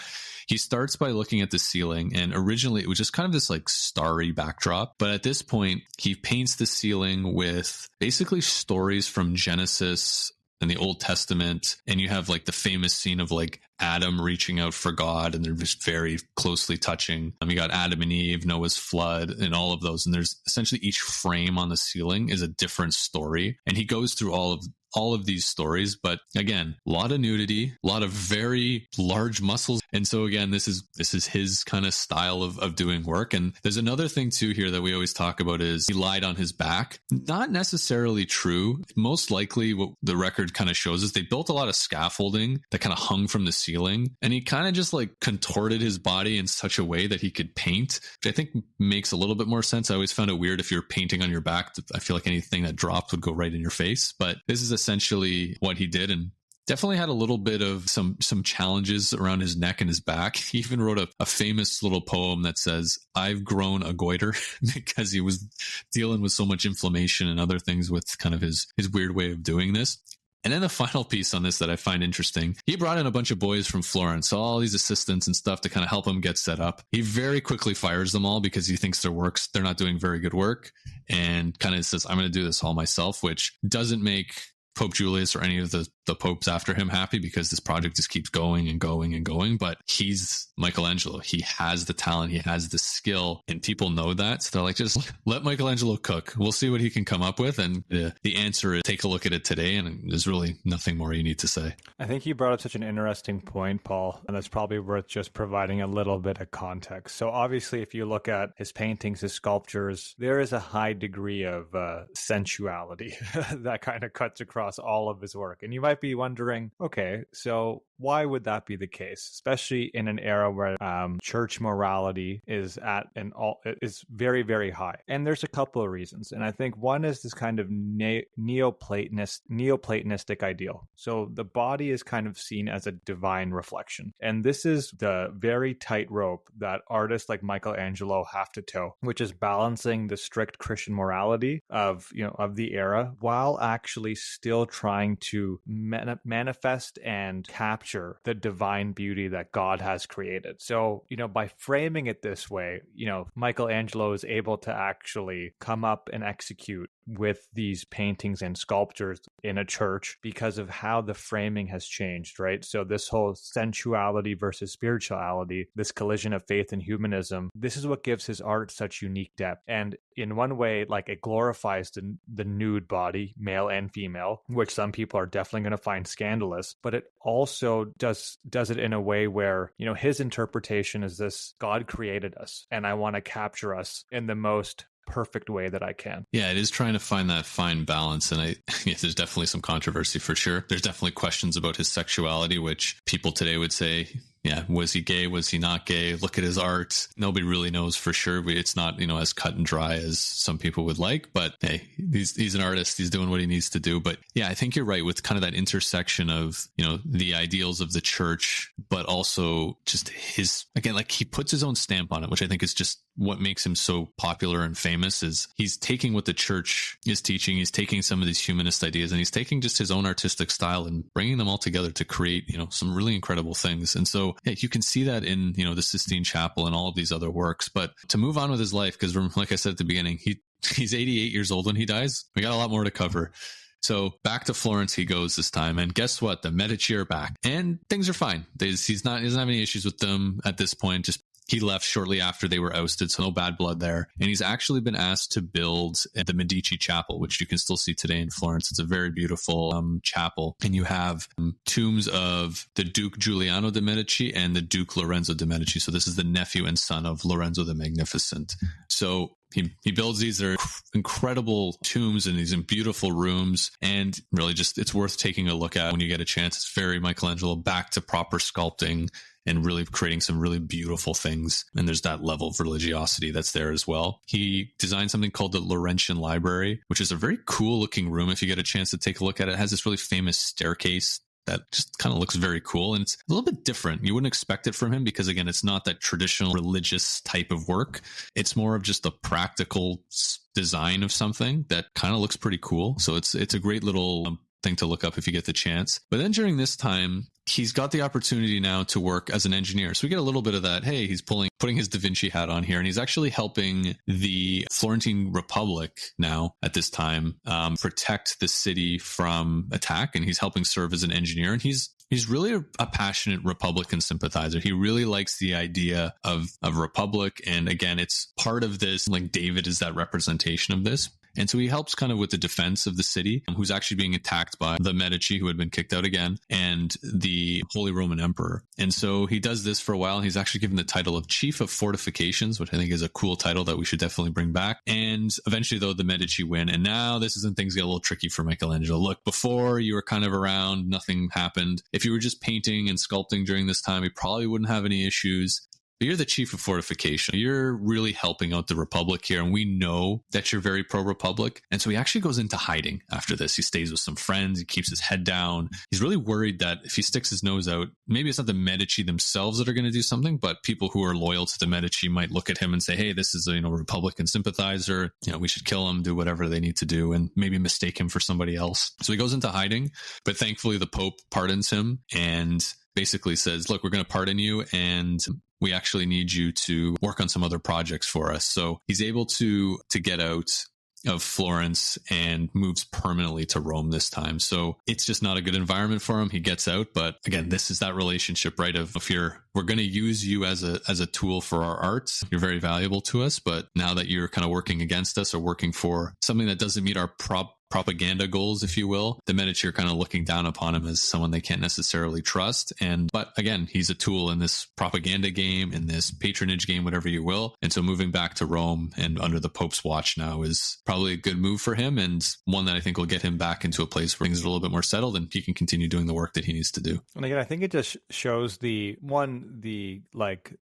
he starts by looking at the ceiling, and originally it was just kind of this like starry backdrop. But at this point, he paints the ceiling with basically stories from Genesis in the Old Testament, and you have like the famous scene of like Adam reaching out for God, and they're just very closely touching. You got Adam and Eve, Noah's flood, and all of those. And there's essentially each frame on the ceiling is a different story. And he goes through all of these stories, but again, a lot of nudity, a lot of very large muscles. And so again, this is his kind of style of doing work. And there's another thing too here that we always talk about is he lied on his back. Not necessarily true. Most likely what the record kind of shows is they built a lot of scaffolding that kind of hung from the ceiling, and he kind of just like contorted his body in such a way that he could paint, which I think makes a little bit more sense. I always found it weird if you're painting on your back. I feel like anything that dropped would go right in your face, but this is essentially what he did, and definitely had a little bit of some challenges around his neck and his back. He even wrote a famous little poem that says, "I've grown a goiter," because he was dealing with so much inflammation and other things with kind of his weird way of doing this. And then the final piece on this that I find interesting, he brought in a bunch of boys from Florence, all these assistants and stuff to kind of help him get set up. He very quickly fires them all because he thinks they're not doing very good work, and kind of says, "I'm going to do this all myself," which doesn't make Pope Julius or any of the popes after him happy, because this project just keeps going and going and going. But he's Michelangelo. He has the talent. He has the skill, and people know that. So they're like, just let Michelangelo cook. We'll see what he can come up with. And the answer is take a look at it today. And there's really nothing more you need to say. I think you brought up such an interesting point, Paul, and that's probably worth just providing a little bit of context. So obviously, if you look at his paintings, his sculptures, there is a high degree of sensuality that kind of cuts across all of his work. And you might be wondering, okay, so why would that be the case, especially in an era where church morality is is very, very high? And there's a couple of reasons. And I think one is this kind of Neoplatonistic ideal. So the body is kind of seen as a divine reflection. And this is the very tight rope that artists like Michelangelo have to toe, which is balancing the strict Christian morality of the era while actually still trying to manifest and capture the divine beauty that God has created. So, by framing it this way, Michelangelo is able to actually come up and execute with these paintings and sculptures in a church because of how the framing has changed, right? So this whole sensuality versus spirituality, this collision of faith and humanism, this is what gives his art such unique depth. And in one way, like, it glorifies the nude body, male and female, which some people are definitely going to find scandalous, but it also does it in a way where, his interpretation is this: God created us, and I want to capture us in the most perfect way that I can. Yeah, it is trying to find that fine balance. And there's definitely some controversy for sure. There's definitely questions about his sexuality, which people today would say, yeah, was he gay? Was he not gay? Look at his art. Nobody really knows for sure. It's not, as cut and dry as some people would like, but hey, he's an artist. He's doing what he needs to do. But yeah, I think you're right with kind of that intersection of, the ideals of the church, but also just his, again, like he puts his own stamp on it, which I think is just what makes him so popular and famous. Is he's taking what the church is teaching. He's taking some of these humanist ideas and he's taking just his own artistic style and bringing them all together to create, some really incredible things. And so yeah, you can see that in, the Sistine Chapel and all of these other works. But to move on with his life, because like I said at the beginning, he's 88 years old when he dies. We got a lot more to cover. So back to Florence he goes this time. And guess what? The Medici are back and things are fine. He doesn't have any issues with them at this point. Just he left shortly after they were ousted, so no bad blood there. And he's actually been asked to build the Medici Chapel, which you can still see today in Florence. It's a very beautiful chapel. And you have tombs of the Duke Giuliano de' Medici and the Duke Lorenzo de' Medici. So this is the nephew and son of Lorenzo the Magnificent. So he builds these. They're incredible tombs and these in beautiful rooms. And really just, it's worth taking a look at when you get a chance. It's very Michelangelo, back to proper sculpting and really creating some really beautiful things. And there's that level of religiosity that's there as well. He designed something called the Laurentian Library, which is a very cool looking room. If you get a chance to take a look at it, it has this really famous staircase that just kind of looks very cool. And it's a little bit different. You wouldn't expect it from him because, again, it's not that traditional religious type of work. It's more of just a practical design of something that kind of looks pretty cool. So it's a great little thing to look up if you get the chance. But then during this time, he's got the opportunity now to work as an engineer. So we get a little bit of that. Hey, he's putting his Da Vinci hat on here, and he's actually helping the Florentine Republic now at this time protect the city from attack. And he's helping serve as an engineer. And he's really a passionate Republican sympathizer. He really likes the idea of republic. And again, it's part of this, like David is that representation of this. And so he helps kind of with the defense of the city, who's actually being attacked by the Medici, who had been kicked out again, and the Holy Roman Emperor. And so he does this for a while. And he's actually given the title of Chief of Fortifications, which I think is a cool title that we should definitely bring back. And eventually, though, the Medici win. And now this is when things get a little tricky for Michelangelo. Look, before you were kind of around, nothing happened. If you were just painting and sculpting during this time, you probably wouldn't have any issues. But you're the chief of fortification. You're really helping out the Republic here. And we know that you're very pro-Republic. And so he actually goes into hiding after this. He stays with some friends. He keeps his head down. He's really worried that if he sticks his nose out, maybe it's not the Medici themselves that are going to do something, but people who are loyal to the Medici might look at him and say, hey, this is a Republican sympathizer. We should kill him, do whatever they need to do, and maybe mistake him for somebody else. So he goes into hiding. But thankfully, the Pope pardons him and basically says, look, we're going to pardon you, and we actually need you to work on some other projects for us. So he's able to get out of Florence and moves permanently to Rome this time. So it's just not a good environment for him. He gets out. But again, this is that relationship, right? Of we're going to use you as a tool for our art. You're very valuable to us. But now that you're kind of working against us or working for something that doesn't meet our propaganda goals, if you will, the Medici are kind of looking down upon him as someone they can't necessarily trust. But again, he's a tool in this propaganda game, in this patronage game, whatever you will. And so moving back to Rome and under the Pope's watch now is probably a good move for him, and one that I think will get him back into a place where things are a little bit more settled and he can continue doing the work that he needs to do. And again, I think it just shows the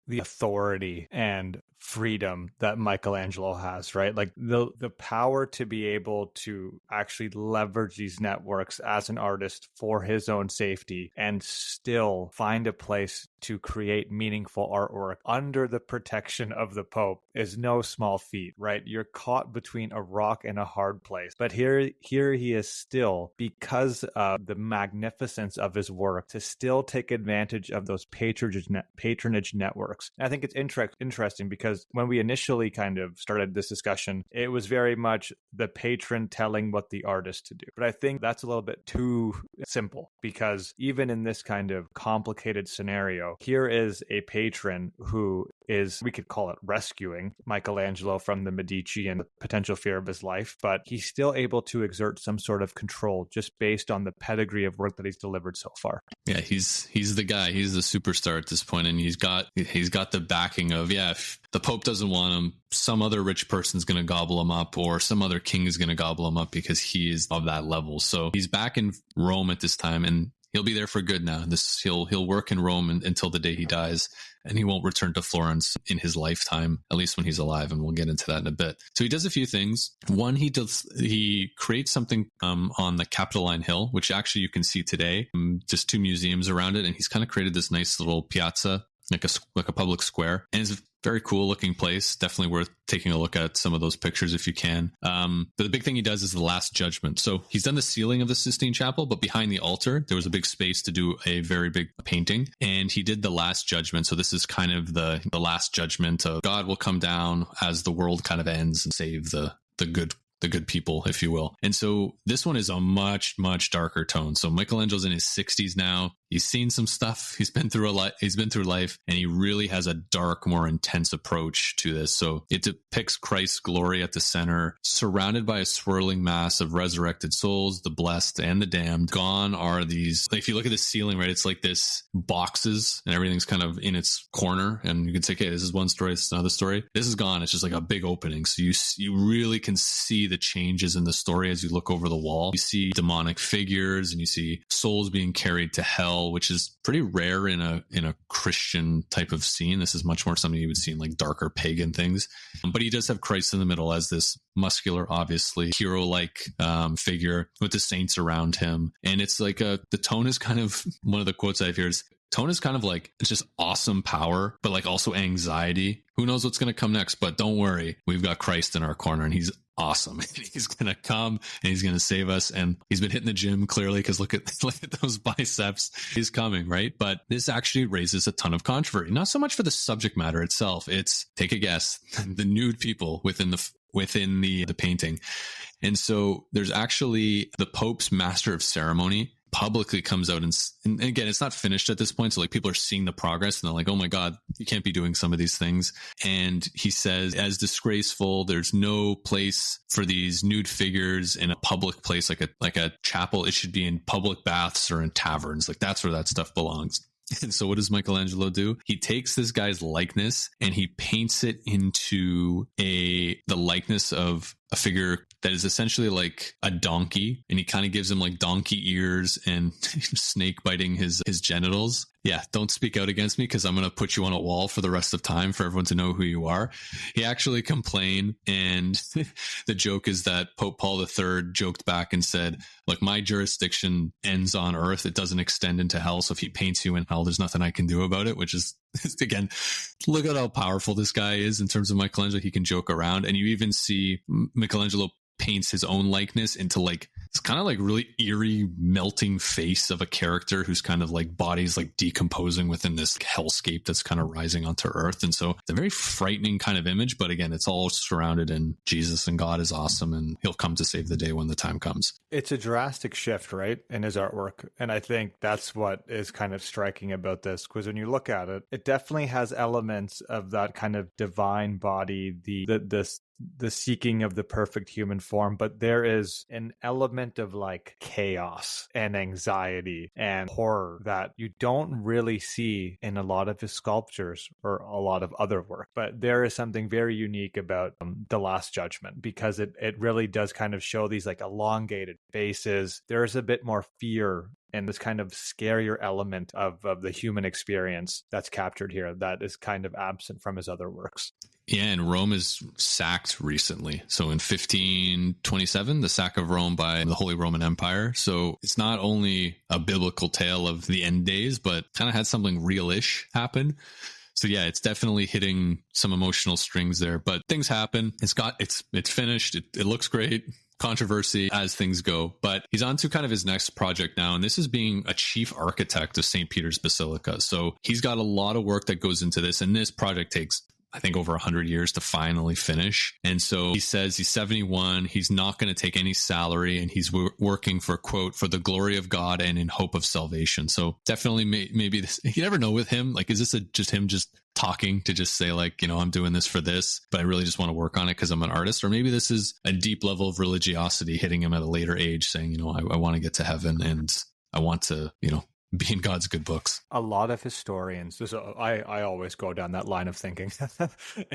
authority and freedom that Michelangelo has, right? Like the power to be able to actually leverage these networks as an artist for his own safety and still find a place to create meaningful artwork under the protection of the Pope is no small feat, right? You're caught between a rock and a hard place. But here he is still, because of the magnificence of his work, to still take advantage of those patronage networks. And I think it's interesting because when we initially kind of started this discussion, it was very much the patron telling what the artist to do. But I think that's a little bit too simple, because even in this kind of complicated scenario, here is a patron who is, we could call it rescuing Michelangelo from the Medici and the potential fear of his life, but he's still able to exert some sort of control just based on the pedigree of work that he's delivered so far. Yeah, he's the guy. He's the superstar at this point, and he's got the backing of, if the Pope doesn't want him, some other rich person's going to gobble him up, or some other king is going to gobble him up because he is of that level. So he's back in Rome at this time, and he'll be there for good now. He'll work in Rome until the day he dies, and he won't return to Florence in his lifetime, at least when he's alive, and we'll get into that in a bit. So he does a few things. One, he creates something on the Capitoline Hill, which actually you can see today, just 2 museums around it, and he's kind of created this nice little piazza, like a public square, and it's a very cool looking place. Definitely worth taking a look at some of those pictures if you can. But the big thing he does is the Last Judgment. So he's done the ceiling of the Sistine Chapel, but behind the altar, there was a big space to do a very big painting. And he did the Last Judgment. So this is kind of the Last Judgment of God will come down as the world kind of ends and save the good people, if you will. And so this one is a much, much darker tone. So Michelangelo's in his 60s now. He's seen some stuff. He's been through life, and he really has a dark, more intense approach to this. So it depicts Christ's glory at the center, surrounded by a swirling mass of resurrected souls, the blessed and the damned. Gone are these, if you look at the ceiling, right, it's like this boxes and everything's kind of in its corner. And you can say, okay, this is one story, this is another story. This is gone. It's just like a big opening. So you really can see the changes in the story as you look over the wall. You see demonic figures, and you see souls being carried to hell, which is pretty rare in a Christian type of scene. This is much more something you would see in like darker pagan things. But he does have Christ in the middle as this muscular, obviously hero-like figure with the saints around him. And it's like the tone is kind of, one of the quotes I have here is, tone is kind of like, it's just awesome power, but like also anxiety. Who knows what's going to come next? But don't worry, we've got Christ in our corner, and he's awesome. He's going to come and he's going to save us. And he's been hitting the gym clearly, because look at those biceps. He's coming, right? But this actually raises a ton of controversy, not so much for the subject matter itself. It's, take a guess, the nude people within the painting. And so there's actually the Pope's master of ceremony publicly comes out and again, it's not finished at this point. So like people are seeing the progress and they're like, oh my God, you can't be doing some of these things. And he says, as disgraceful, there's no place for these nude figures in a public place, like a chapel. It should be in public baths or in taverns. Like that's where that stuff belongs. And so what does Michelangelo do? He takes this guy's likeness and he paints it into the likeness of a figure that is essentially like a donkey, and he kind of gives him like donkey ears and snake biting his genitals. Yeah, don't speak out against me, because I'm going to put you on a wall for the rest of time for everyone to know who you are. He actually complained, and the joke is that Pope Paul III joked back and said, look, my jurisdiction ends on earth. It doesn't extend into hell. So if he paints you in hell, there's nothing I can do about it, which is, again, look at how powerful this guy is in terms of Michelangelo. He can joke around. And you even see Michelangelo paints his own likeness into like, it's kind of like really eerie melting face of a character who's kind of like body's like decomposing within this hellscape that's kind of rising onto earth. And so it's a very frightening kind of image, but again, it's all surrounded in Jesus, and God is awesome, and he'll come to save the day when the time comes. It's a drastic shift, right, in his artwork. And I think that's what is kind of striking about this, because when you look at it, it definitely has elements of that kind of divine body, the seeking of the perfect human form, but there is an element of like chaos and anxiety and horror that you don't really see in a lot of his sculptures or a lot of other work. But there is something very unique about The Last Judgment, because it really does kind of show these like elongated faces. There is a bit more fear and this kind of scarier element of the human experience that's captured here that is kind of absent from his other works. Yeah, and Rome is sacked recently. So in 1527, the sack of Rome by the Holy Roman Empire. So it's not only a biblical tale of the end days, but kind of had something real-ish happen. So yeah, it's definitely hitting some emotional strings there, but things happen. It's finished. It looks great. Controversy as things go, but he's on to kind of his next project now, and this is being a chief architect of St. Peter's Basilica. So he's got a lot of work that goes into this, and this project takes I think over 100 years to finally finish. And so he says he's 71. He's not going to take any salary, and he's working for, quote, for the glory of God and in hope of salvation. So definitely maybe this, you never know with him. Like, is this just him just talking to just say like, I'm doing this for this, but I really just want to work on it because I'm an artist? Or maybe this is a deep level of religiosity hitting him at a later age saying, I want to get to heaven and I want to, be in God's good books. A lot of historians, so I always go down that line of thinking,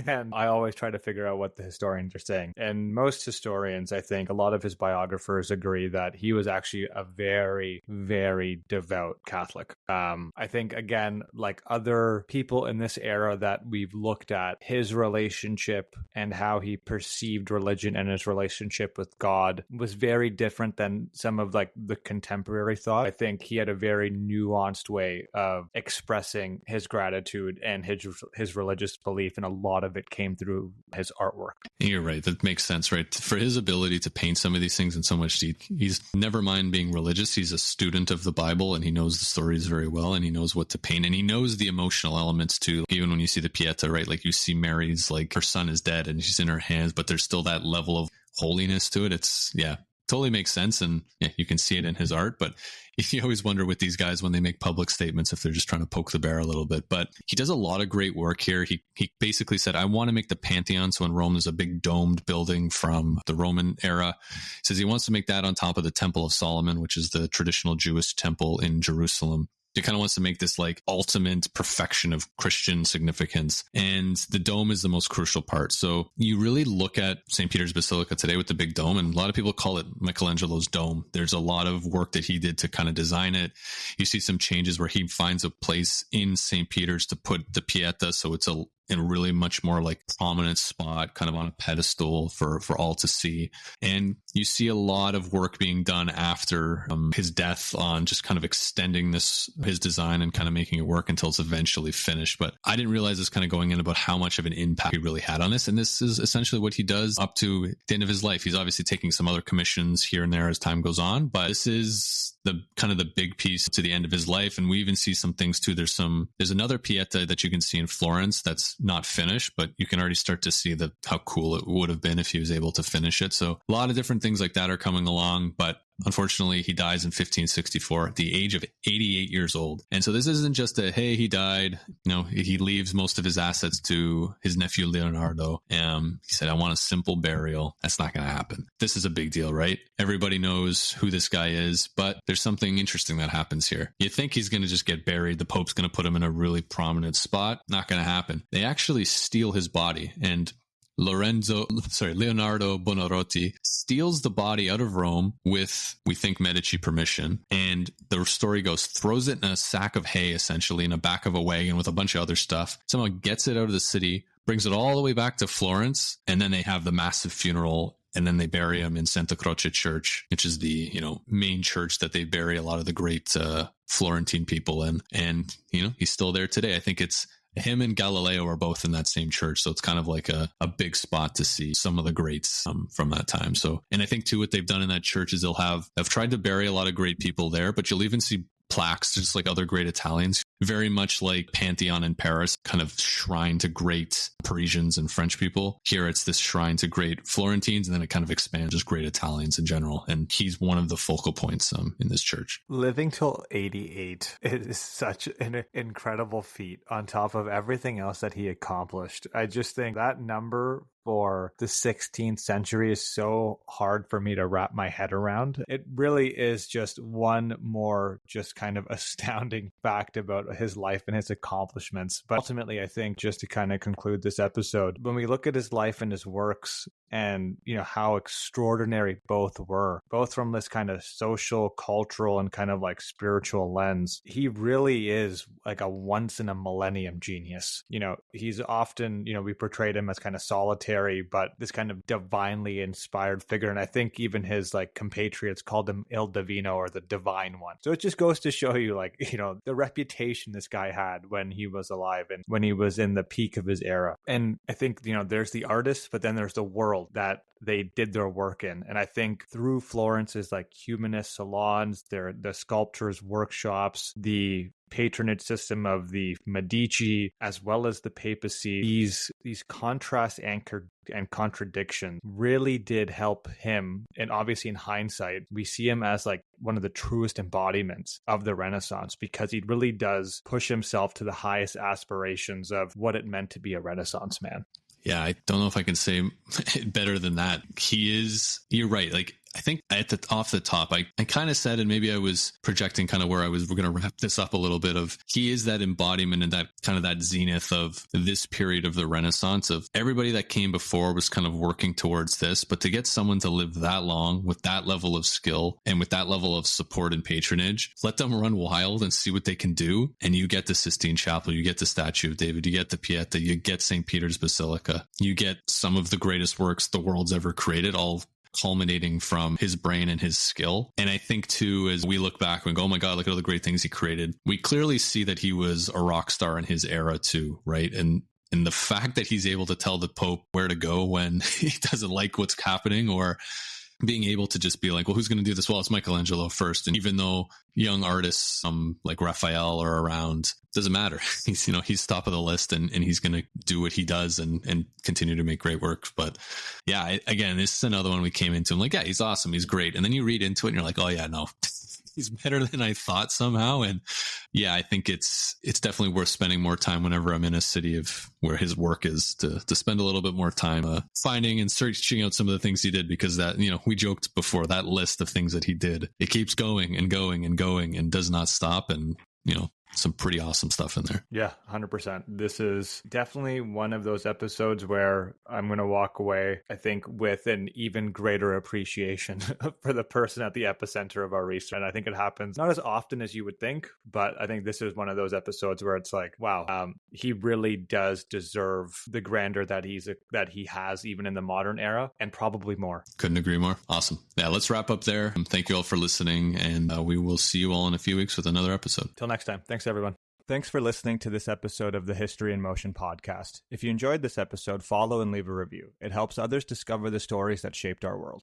and I always try to figure out what the historians are saying. And most historians, I think, a lot of his biographers agree that he was actually a very, very devout Catholic. I think, again, like other people in this era that we've looked at, his relationship and how he perceived religion and his relationship with God was very different than some of like the contemporary thought. I think he had a very nuanced way of expressing his gratitude and his religious belief, and a lot of it came through his artwork. You're right. That makes sense, right? For his ability to paint some of these things in so much detail, he's never mind being religious. He's a student of the Bible, and he knows the stories very well, and he knows what to paint, and he knows the emotional elements too. Even when you see the Pietà, right? Like you see Mary's, like her son is dead and she's in her hands, but there's still that level of holiness to it. It's, totally makes sense. And you can see it in his art, but you always wonder with these guys when they make public statements if they're just trying to poke the bear a little bit. But he does a lot of great work here. He basically said, I want to make the Pantheon. So in Rome, there's a big domed building from the Roman era. He says he wants to make that on top of the Temple of Solomon, which is the traditional Jewish temple in Jerusalem. He kind of wants to make this like ultimate perfection of Christian significance. And the dome is the most crucial part. So you really look at St. Peter's Basilica today with the big dome, and a lot of people call it Michelangelo's dome. There's a lot of work that he did to kind of design it. You see some changes where he finds a place in St. Peter's to put the Pietà. So it's in a really much more like prominent spot, kind of on a pedestal for all to see. And you see a lot of work being done after his death on just kind of extending his design and kind of making it work until it's eventually finished. But I didn't realize this kind of going in about how much of an impact he really had on this. And this is essentially what he does up to the end of his life. He's obviously taking some other commissions here and there as time goes on, but this is the kind of the big piece to the end of his life. And we even see some things too. There's another Pietà that you can see in Florence that's not finished, but you can already start to see how cool it would have been if he was able to finish it. So a lot of different things like that are coming along, but unfortunately, he dies in 1564 at the age of 88 years old. And so this isn't just hey, he died. He leaves most of his assets to his nephew, Leonardo. He said, I want a simple burial. That's not going to happen. This is a big deal, right? Everybody knows who this guy is, but there's something interesting that happens here. You think he's going to just get buried. The Pope's going to put him in a really prominent spot. Not going to happen. They actually steal his body, and Leonardo Buonarroti steals the body out of Rome with, we think, Medici permission. And the story goes, throws it in a sack of hay, essentially, in the back of a wagon with a bunch of other stuff. Someone gets it out of the city, brings it all the way back to Florence, and then they have the massive funeral. And then they bury him in Santa Croce Church, which is the, main church that they bury a lot of the great Florentine people in. And, he's still there today. I think it's him and Galileo are both in that same church. So it's kind of like a big spot to see some of the greats from that time. So, and I think too, what they've done in that church is they've tried to bury a lot of great people there, but you'll even see plaques, just like other great Italians, very much like Pantheon in Paris, kind of shrine to great Parisians and French people. Here it's this shrine to great Florentines, and then it kind of expands just great Italians in general. And he's one of the focal points in this church. Living till 88 is such an incredible feat on top of everything else that he accomplished. I just think that number for the 16th century is so hard for me to wrap my head around. It really is just one more just kind of astounding fact about his life and his accomplishments. But ultimately, I think just to kind of conclude this episode, when we look at his life and his works and, how extraordinary both were, both from this kind of social, cultural, and kind of like spiritual lens, he really is like a once in a millennium genius. He's often, we portrayed him as kind of solitary, but this kind of divinely inspired figure. And I think even his like compatriots called him Il Divino, or the divine one. So it just goes to show you like, the reputation this guy had when he was alive and when he was in the peak of his era. And I think, there's the artist, but then there's the world that they did their work in. And I think through Florence's like humanist salons, the sculptors' workshops, the patronage system of the Medici, as well as the papacy, these contrasts and contradictions really did help him. And obviously in hindsight, we see him as like one of the truest embodiments of the Renaissance, because he really does push himself to the highest aspirations of what it meant to be a Renaissance man. Yeah, I don't know if I can say it better than that. You're right. Like, I think off the top, I kind of said, and maybe I was projecting kind of where we're going to wrap this up a little bit, of he is that embodiment and that kind of that zenith of this period of the Renaissance. Of everybody that came before was kind of working towards this, but to get someone to live that long with that level of skill and with that level of support and patronage, let them run wild and see what they can do. And you get the Sistine Chapel, you get the Statue of David, you get the Pietà, you get St. Peter's Basilica, you get some of the greatest works the world's ever created, all culminating from his brain and his skill. And I think too, as we look back and go, oh my God, look at all the great things he created, we clearly see that he was a rock star in his era too, right? And the fact that he's able to tell the Pope where to go when he doesn't like what's happening, or being able to just be like, well, who's going to do this? Well, it's Michelangelo first. And even though young artists like Raphael are around, doesn't matter. He's top of the list, and he's going to do what he does and continue to make great work. But yeah, again, this is another one we came into. I'm like, yeah, he's awesome. He's great. And then you read into it and you're like, oh yeah, no, he's better than I thought somehow. And yeah, I think it's definitely worth spending more time whenever I'm in a city of where his work is, to spend a little bit more time finding and searching out some of the things he did, because that, we joked before, that list of things that he did, it keeps going and going and going and does not stop. And, some pretty awesome stuff in there. Yeah, 100%. This is definitely one of those episodes where I'm going to walk away, I think, with an even greater appreciation for the person at the epicenter of our research. And I think it happens not as often as you would think, but I think this is one of those episodes where it's like, wow, he really does deserve the grandeur that he has even in the modern era, and probably more. Couldn't agree more. Awesome. Yeah, let's wrap up there. Thank you all for listening, and we will see you all in a few weeks with another episode. Till next time. Thanks, everyone. Thanks for listening to this episode of the History in Motion podcast. If you enjoyed this episode, follow and leave a review. It helps others discover the stories that shaped our world.